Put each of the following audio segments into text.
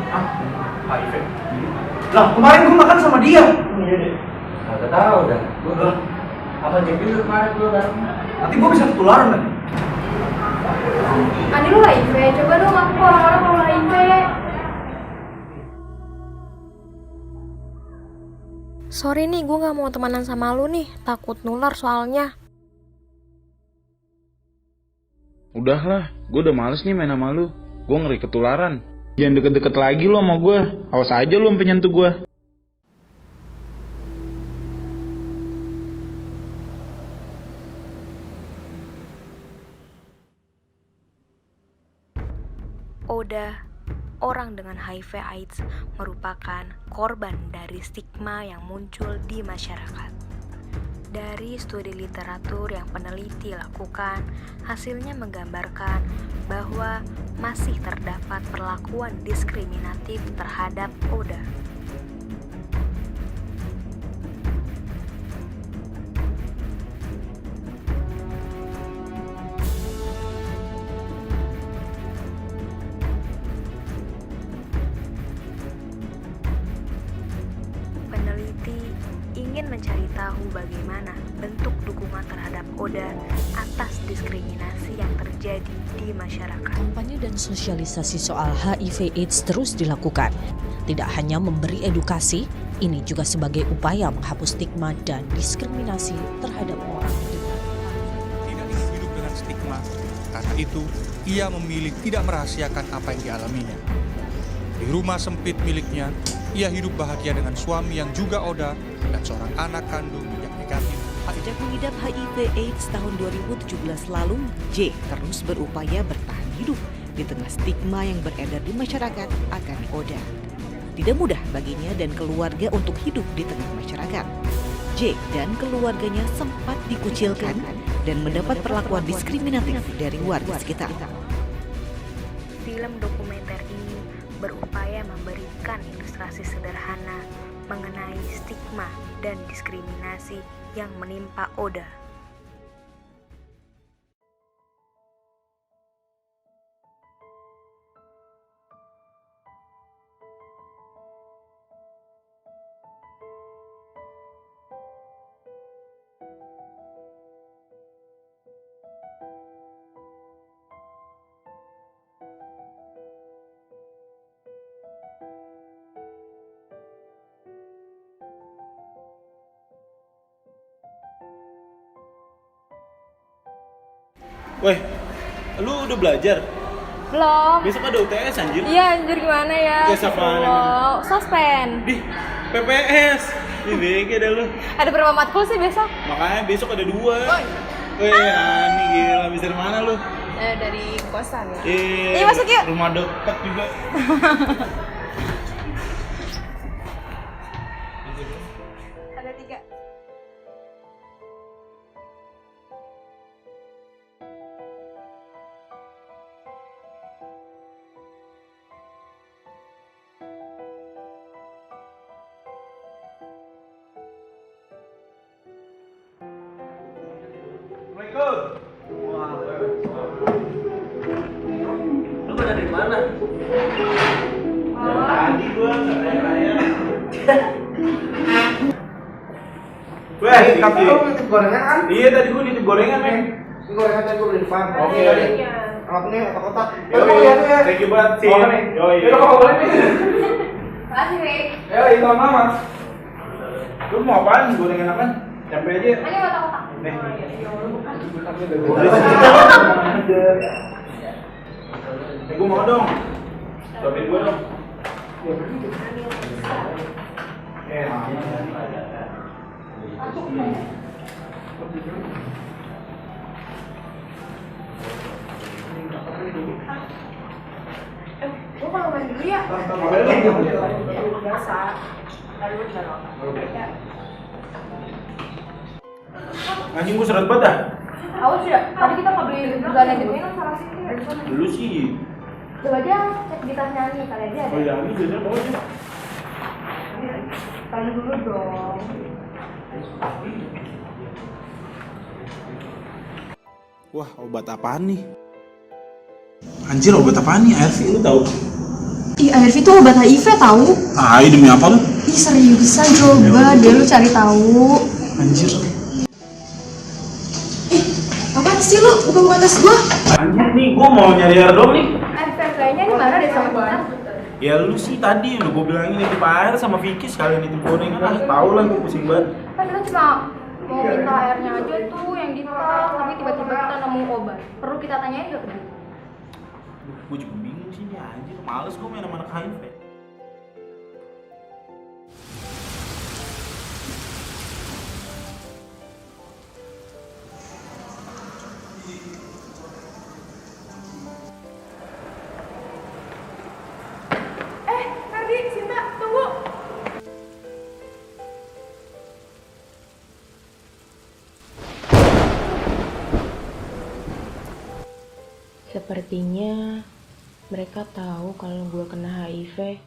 Ah, HIV. Lah, kemarin gue makan sama dia. Iya deh. Kagak tahu dah. Gua apa cek dulu kemarin gua bareng. Nanti gue bisa ketularan lagi. Andi lu HIV, coba dong aku ke orang-orang kalau HIV. Sorry nih, gue gak mau temenan sama lu nih, takut nular soalnya. Udahlah, gue udah males nih main sama lu. Gue ngeri ketularan. Jangan deket-deket lagi lo sama gue. Awas aja lu sampe nyentuh gue. Oda, orang dengan HIV/AIDS merupakan korban dari stigma yang muncul di masyarakat. Dari studi literatur yang peneliti lakukan, hasilnya menggambarkan bahwa masih terdapat perlakuan diskriminatif terhadap Oda. Peneliti ingin mencari tahu bagaimana bentuk dukungan terhadap Oda atas diskriminasi yang terjadi di masyarakat. Kampanye dan sosialisasi soal HIV/AIDS terus dilakukan. Tidak hanya memberi edukasi, ini juga sebagai upaya menghapus stigma dan diskriminasi terhadap orang dengan tidak ingin hidup dengan stigma. Karena itu, ia memilih tidak merahasiakan apa yang dialaminya. Di rumah sempit miliknya, ia hidup bahagia dengan suami yang juga Oda dan seorang anak kandung yang negatif. Sejak mengidap HIV/AIDS tahun 2017 lalu, J terus berupaya bertahan hidup di tengah stigma yang beredar di masyarakat akan Oda. Tidak mudah baginya dan keluarga untuk hidup di tengah masyarakat. J dan keluarganya sempat dikucilkan dan mendapat perlakuan diskriminatif dari warga sekitar. Film dokumenter ini berupaya memberikan ilustrasi sederhana mengenai stigma dan diskriminasi yang menimpa Oda. Weh, lu udah belajar? Belum. Besok ada UTS anjir. Iya anjir gimana ya? UTS apaan emang? Sospen. Di PPS. Ih, bege dah lu. Ada berapa matkul sih besok? Makanya besok ada 2. Weh, Ani gila, habis dari mana lu? Dari kosan ya. Iya, masuk yuk. Rumah dekat juga. Ada 3. Assalamualaikum. Lu pada dari mana? Tadi gua raya-raya. Weh, tapi lu nitip gorengan kan? Iya, tadi gua nitip gorengan, men. Ini gorengan tadi gua beli di depan. Oke. Aku nih kotak-kotak. Thank you banget sih. Yoi. Yaudah, kok boleh nih. Makasih, Rick. Yoi, sama-sama. Lu mau apaan? Gorengan apaan? Campur aja. Ayo kotak-kotak. Nih. Gue mau dong. Cobain gue dong. Gue kalau main dulu ya. Biasa. Lalu Anjing gue seret banget dah. Tahu sudah. Tadi kita mau beli gorengan gitu kan salah sih. Dulu sih. Coba aja cek di tas nyanyi kali aja ada. Oh iya, ini biasanya bawa aja. Tanya dulu dong. Wah, obat apaan nih? Anjir, obat apaan nih? ARV lu tahu? Ih, ARV itu obat HIV tahu? Ah, demi apa lu? Ih, seriusan coba deh lu cari tahu. Anjir. Apaan sih lu? Bukan tes gua. Anjir nih, gua mau nyari air dong nih. ARV lainnya di mana deh sama kita? Ya lu sih tadi udah gua bilangin itu Pak Air sama Vicky sekalian itu gorengan. Ah, tahu lah gua pusing banget. Kan kita cuma mau minta airnya aja tuh yang di tas, tapi tiba-tiba kita nemu obat. Perlu kita tanyain nggak ke dia? Gue juga bingung sih nih anjir, males gue main sama anak HIV. Ferdi, Sinta, tunggu. Sepertinya mereka tahu kalau gue kena HIV.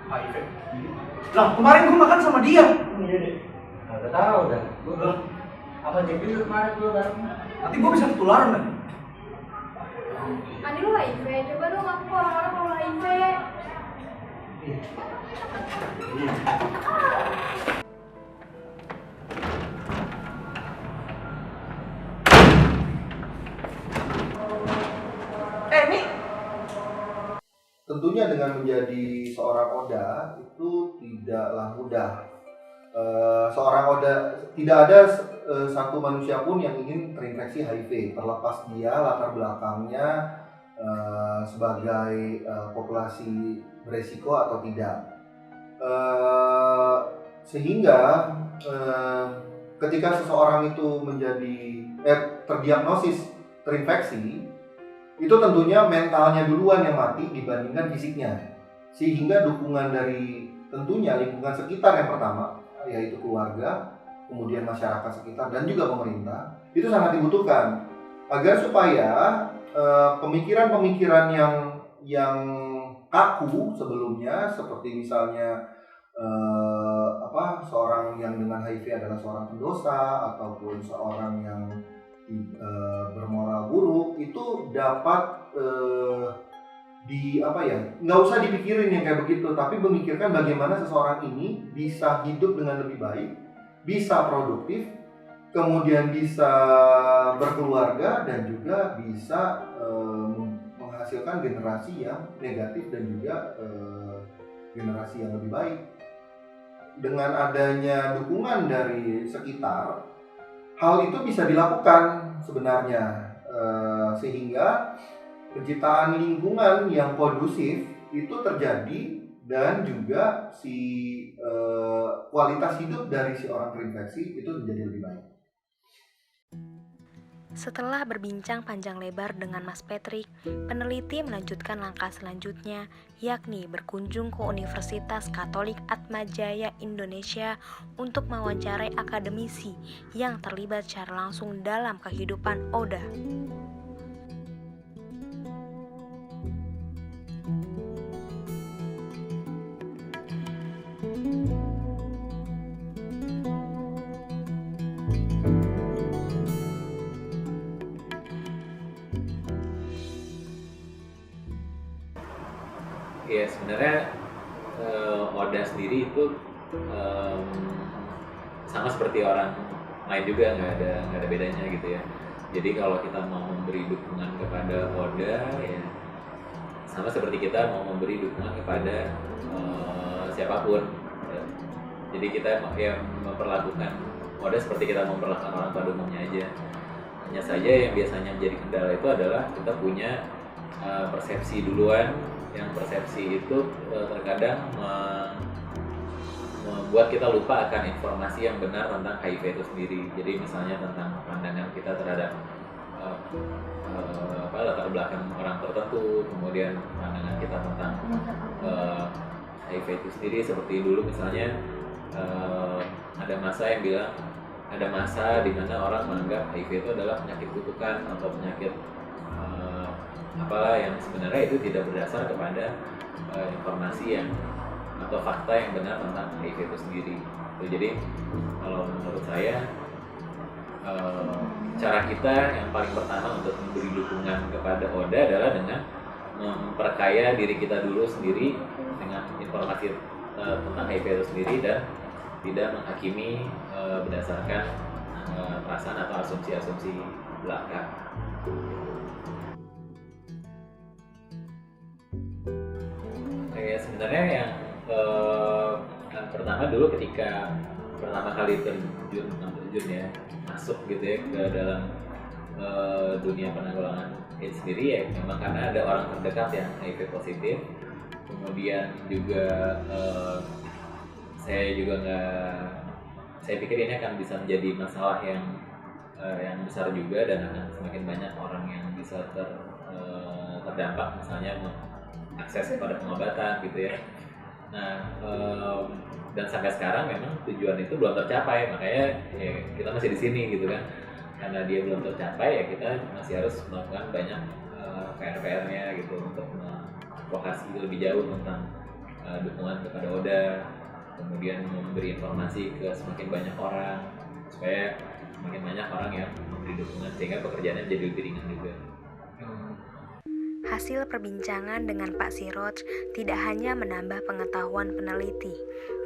HIV. Lah, kemarin gue makan sama dia. Iya deh. Nggak tahu dah. Apa jadi lu kemarin lu bareng? Nanti gue bisa ketularan kan? Andi lu HIV, coba dong aku ke orang-orang kalau HIV. Tentunya dengan menjadi seorang Oda itu tidaklah mudah. Seorang Oda, tidak ada satu manusia pun yang ingin terinfeksi HIV, terlepas dia latar belakangnya sebagai populasi beresiko atau tidak. Sehingga ketika seseorang itu terdiagnosis terinfeksi, itu tentunya mentalnya duluan yang mati dibandingkan fisiknya, sehingga dukungan dari tentunya lingkungan sekitar yang pertama, yaitu keluarga, kemudian masyarakat sekitar dan juga pemerintah, itu sangat dibutuhkan agar supaya pemikiran-pemikiran yang kaku sebelumnya, seperti misalnya seorang yang dengan HIV adalah seorang pendosa ataupun seorang yang bermoral buruk, itu dapat nggak usah dipikirin yang kayak begitu, tapi memikirkan bagaimana seseorang ini bisa hidup dengan lebih baik, bisa produktif, kemudian bisa berkeluarga dan juga bisa menghasilkan generasi yang negatif dan juga generasi yang lebih baik. Dengan adanya dukungan dari sekitar, hal itu bisa dilakukan sebenarnya, sehingga penciptaan lingkungan yang kondusif itu terjadi dan juga kualitas hidup dari si orang terinfeksi itu menjadi lebih baik. Setelah berbincang panjang lebar dengan Mas Patrick, peneliti melanjutkan langkah selanjutnya, yakni berkunjung ke Universitas Katolik Atmajaya Indonesia untuk mewawancarai akademisi yang terlibat secara langsung dalam kehidupan Oda. Ya sebenarnya Oda sendiri itu sama seperti orang lain juga, nggak ada bedanya gitu ya. Jadi kalau kita mau memberi dukungan kepada Oda, ya sama seperti kita mau memberi dukungan kepada siapapun. Ya. Jadi kita memperlakukan Oda seperti kita memperlakukan orang pada umumnya aja. Hanya saja yang biasanya menjadi kendala itu adalah kita punya persepsi duluan, yang persepsi itu terkadang membuat kita lupa akan informasi yang benar tentang HIV itu sendiri. Jadi misalnya tentang pandangan kita terhadap latar belakang orang tertentu, kemudian pandangan kita tentang HIV itu sendiri. Seperti dulu misalnya ada masa di mana orang menganggap HIV itu adalah penyakit kutukan atau penyakit apalah yang sebenarnya itu tidak berdasar kepada informasi yang atau fakta yang benar tentang HIV itu sendiri. Jadi kalau menurut saya cara kita yang paling pertama untuk memberi dukungan kepada ODA adalah dengan memperkaya diri kita dulu sendiri dengan informasi tentang HIV itu sendiri dan tidak menghakimi berdasarkan perasaan atau asumsi-asumsi belaka. Sebenarnya yang pertama dulu ketika pertama kali terjun ya masuk gitu ya ke dalam dunia penanggulangan AIDS sendiri ya memang karena ada orang terdekat yang HIV positif. Kemudian juga saya pikir ini akan bisa menjadi masalah yang besar juga dan akan semakin banyak orang yang bisa terdampak misalnya akses kepada pengobatan gitu ya. Nah dan sampai sekarang memang tujuan itu belum tercapai, makanya ya, kita masih di sini gitu kan. Karena dia belum tercapai ya kita masih harus melakukan banyak PR-nya gitu untuk mengadvokasi lebih jauh tentang dukungan kepada ODA, kemudian memberi informasi ke semakin banyak orang supaya semakin banyak orang yang memberi dukungan sehingga pekerjaannya jadi lebih ringan juga. Hasil perbincangan dengan Pak Siroj tidak hanya menambah pengetahuan peneliti,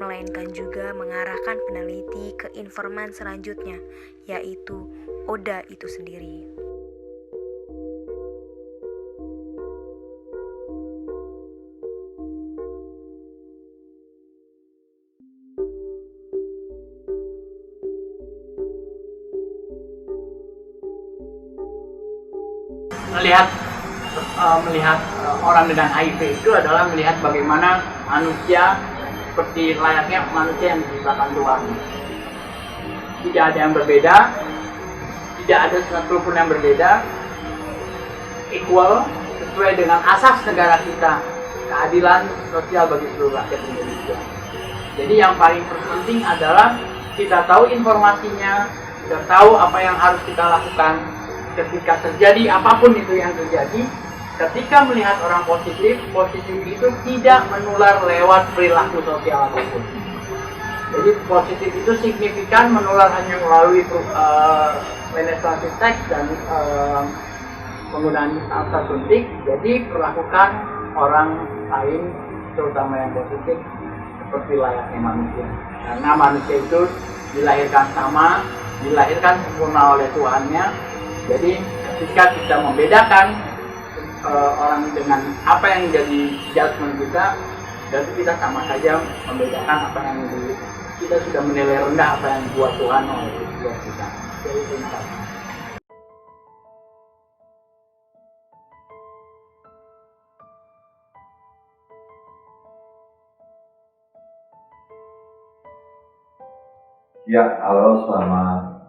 melainkan juga mengarahkan peneliti ke informan selanjutnya, yaitu ODA itu sendiri. Melihat orang dengan HIV itu adalah melihat bagaimana manusia seperti layaknya manusia yang diciptakan Tuhan. Tidak ada yang berbeda, tidak ada satu pun yang berbeda, equal sesuai dengan asas negara kita, keadilan sosial bagi seluruh rakyat Indonesia. Jadi yang paling penting adalah kita tahu informasinya, kita tahu apa yang harus kita lakukan ketika terjadi apapun itu yang terjadi. Ketika melihat orang positif itu tidak menular lewat perilaku sosial apapun. Jadi positif itu signifikan menular hanya melalui penetrasi seks dan penggunaan alsa suntik. Jadi perlakukan orang lain, terutama yang positif, seperti layaknya manusia. Karena manusia itu dilahirkan sama, dilahirkan sempurna oleh Tuhannya. Jadi ketika kita membedakan orang dengan apa yang jadi judgement kita, berarti kita sama saja membedakan apa yang kita sudah menilai rendah apa yang dibuat Tuhan oleh kita. Jadi itu. Ya, halo, selamat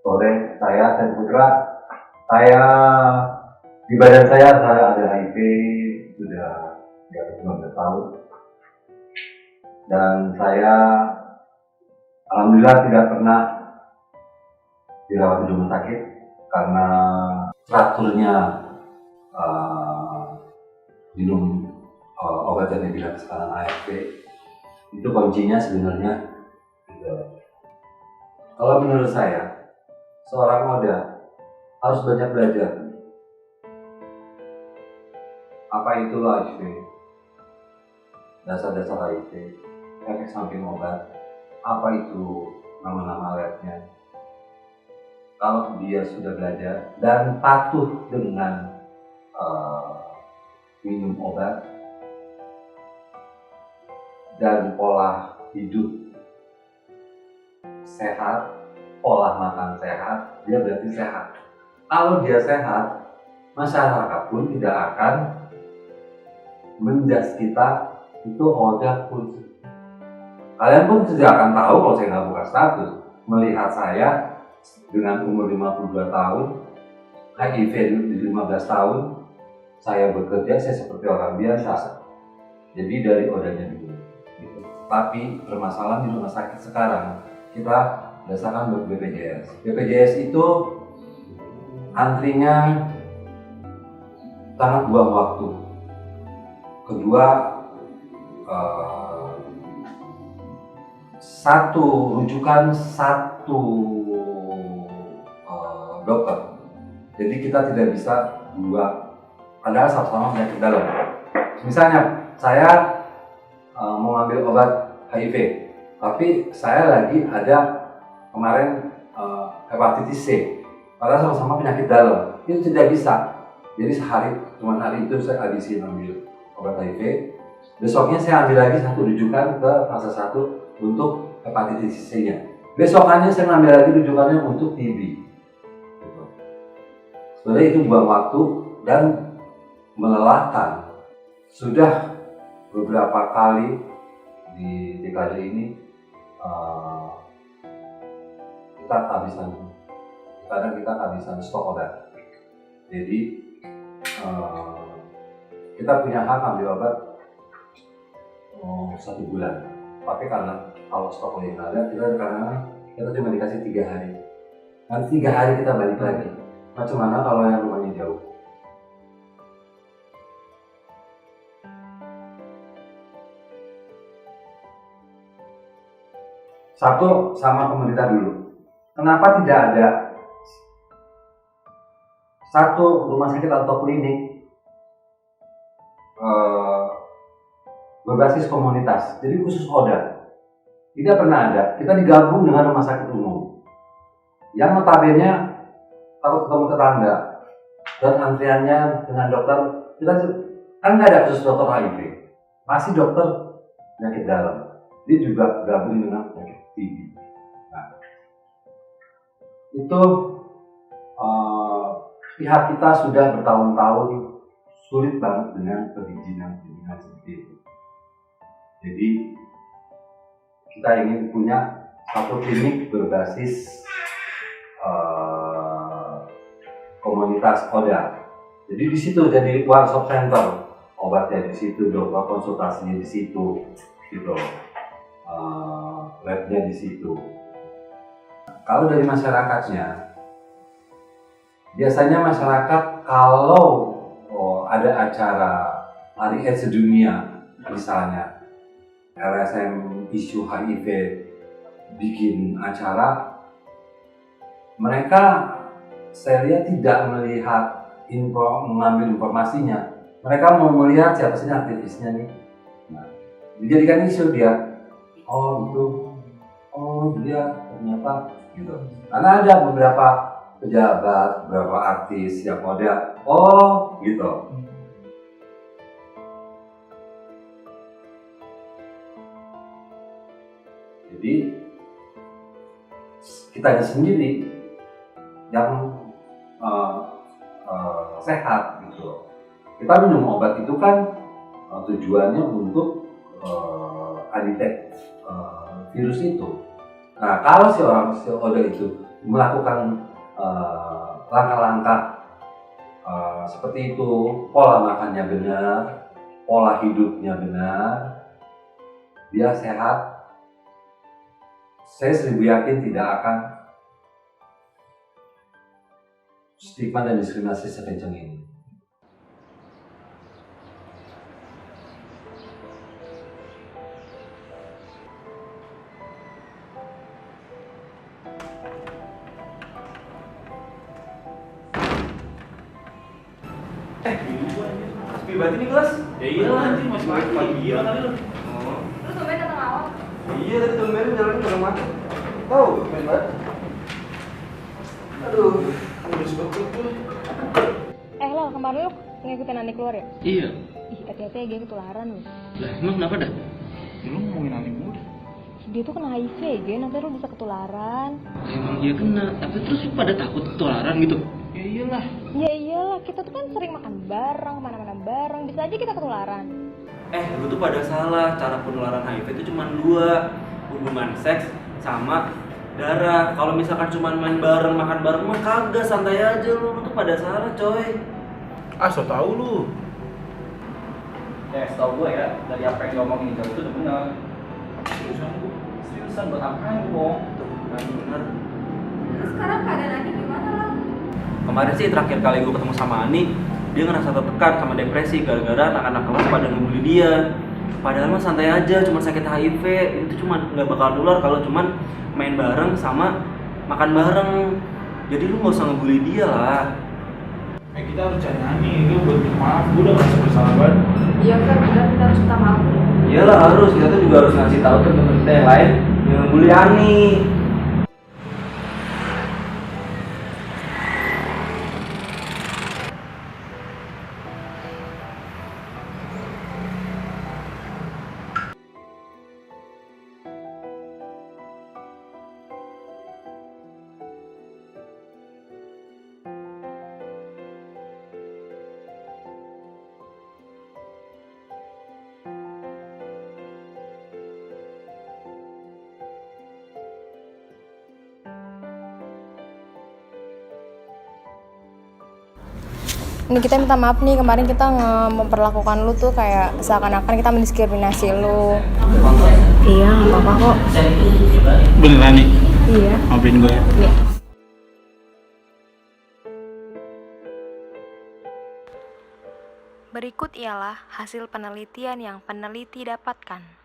sore. Saya Putra. Di badan saya ada HIV sudah 19 tahun. Dan saya alhamdulillah tidak pernah dirawat di rumah sakit karena teraturnya minum obat yang dibilang sekarang ARV. Itu kuncinya sebenarnya. Kalau menurut saya, seorang ODA harus banyak belajar. Apa itu HIV, dasar-dasar HIV, efek samping obat, apa itu nama-nama alertnya. Kalau dia sudah belajar dan patuh dengan minum obat dan pola hidup sehat, pola makan sehat, dia berarti sehat. Kalau dia sehat, masyarakat pun tidak akan menjas kita itu ODA pun. Kalian pun tidak akan tahu kalau saya nggak buka status. Melihat saya dengan umur 52 tahun, HIV di 15 tahun, saya bekerja, saya seperti orang biasa. Jadi dari odanya dulu. Gitu. Tapi permasalahan di rumah sakit sekarang kita berdasarkan BPJS. BPJS itu antrinya sangat buang waktu. Kedua, satu rujukan satu dokter. Jadi kita tidak bisa dua, padahal sama-sama penyakit dalam. Misalnya saya mau ambil obat HIV, tapi saya lagi ada kemarin hepatitis C, padahal sama-sama penyakit dalam. Itu tidak bisa. Jadi cuma hari itu saya habisin ambil obat HIV, besoknya saya ambil lagi satu rujukan ke fase 1 untuk hepatitis C-nya. Besokannya saya ambil lagi rujukannya untuk TB. Sebenarnya itu buang waktu dan melelahkan. Sudah beberapa kali di dekade ini kadang kita kehabisan stok obat. Jadi kita punya hak ambil obat 1 bulan. Tapi karena kalau stoknya nggak ada, kita cuma dikasih 3 hari. Nanti 3 hari kita balik lagi. Macam mana kalau yang rumahnya jauh? Satu, sama pemerintah dulu. Kenapa tidak ada satu rumah sakit atau klinik berbasis komunitas, jadi khusus ODA? Tidak pernah ada. Kita digabung dengan rumah sakit umum yang notabene takut ketemu tetangga dan antriannya dengan dokter. Kita kan nggak ada khusus dokter HIV, masih dokter penyakit dalam. Dia juga gabung dengan penyakit TB. Nah, itu pihak kita sudah bertahun-tahun sulit banget dengan perizinan seperti itu. Jadi kita ingin punya satu klinik berbasis komunitas ODA. Jadi di situ jadi one stop center, obatnya di situ, dokter konsultasinya di situ, gitu. Labnya di situ. Kalau dari masyarakatnya, biasanya masyarakat kalau ada acara Hari AIDS sedunia, misalnya LSM isu HIV bikin acara, mereka saya lihat tidak melihat mengambil informasinya. Mereka mau melihat siapa sih aktivisnya nih. Nah, dijadikan isu dia. Dia ternyata gitu. Karena ada beberapa pejabat, beberapa artis yang model, gitu. Jadi kita sendiri yang sehat gitu. Kita minum obat itu kan tujuannya untuk anti virus itu. Nah, kalau si ODA itu melakukan langkah-langkah seperti itu, pola makannya benar, pola hidupnya benar, dia sehat, saya 1000 yakin tidak akan stigma dan diskriminasi sekencang ini. Sepi banget ini kelas? Ya iyalah anjing, masih pagi gila kali lu. Terus tumben datang awal? Iya, tadi tumben jalannya udah macet. Tahu, tumben banget. Aduh, udah sebut tuh. Lal, kemarin lu ngikutin Ani keluar ya? Iya. Ih, hati-hati ya, dia ketularan lu. Lah, emang kenapa dah? Ya, lu ngomongin Ani mulu. Dia tuh kena HIV, nanti lu bisa ketularan. Emang dia kena, tapi terus lu pada takut ketularan gitu? Ya iyalah. Ya iyalah, kita tuh kan sering makan bareng, kemana-mana bareng, bisa aja kita ketularan. Lu tuh pada salah. Cara penularan HIV itu cuma 2, hubungan seks sama darah. Kalau misalkan cuma main bareng, makan bareng mah kagak, santai aja lu tuh pada salah coy. So tau lu. Ya, setahu gue ya, dari apa yang diomongin itu udah benar. Seriusan buat apa yang bohong? Itu bukan benar. Terus sekarang keadaan Ani gimana lo? Kemarin sih terakhir kali gue ketemu sama Ani, dia ngerasa tertekan sama depresi gara-gara anak-anak kelas pada ngebully dia. Padahal mah santai aja, cuma sakit HIV, itu cuma nggak bakal nular kalau cuma main bareng sama makan bareng. Jadi lu nggak usah ngebully dia lah. Kita harus cari Ani, itu buat minta maaf, gue udah merasa bersalah banget. Iya kan, udah kita harus minta maaf. Iyalah harus, kita tuh juga harus ngasih tahu ke teman kita yang lain yang ngebully Ani. Ini kita minta maaf nih, kemarin kita memperlakukan lu tuh kayak seakan-akan kita mendiskriminasi lu. Iya, nggak apa-apa kok. Beneran nih? Iya. Maafin gue ya. Iya. Berikut ialah hasil penelitian yang peneliti dapatkan.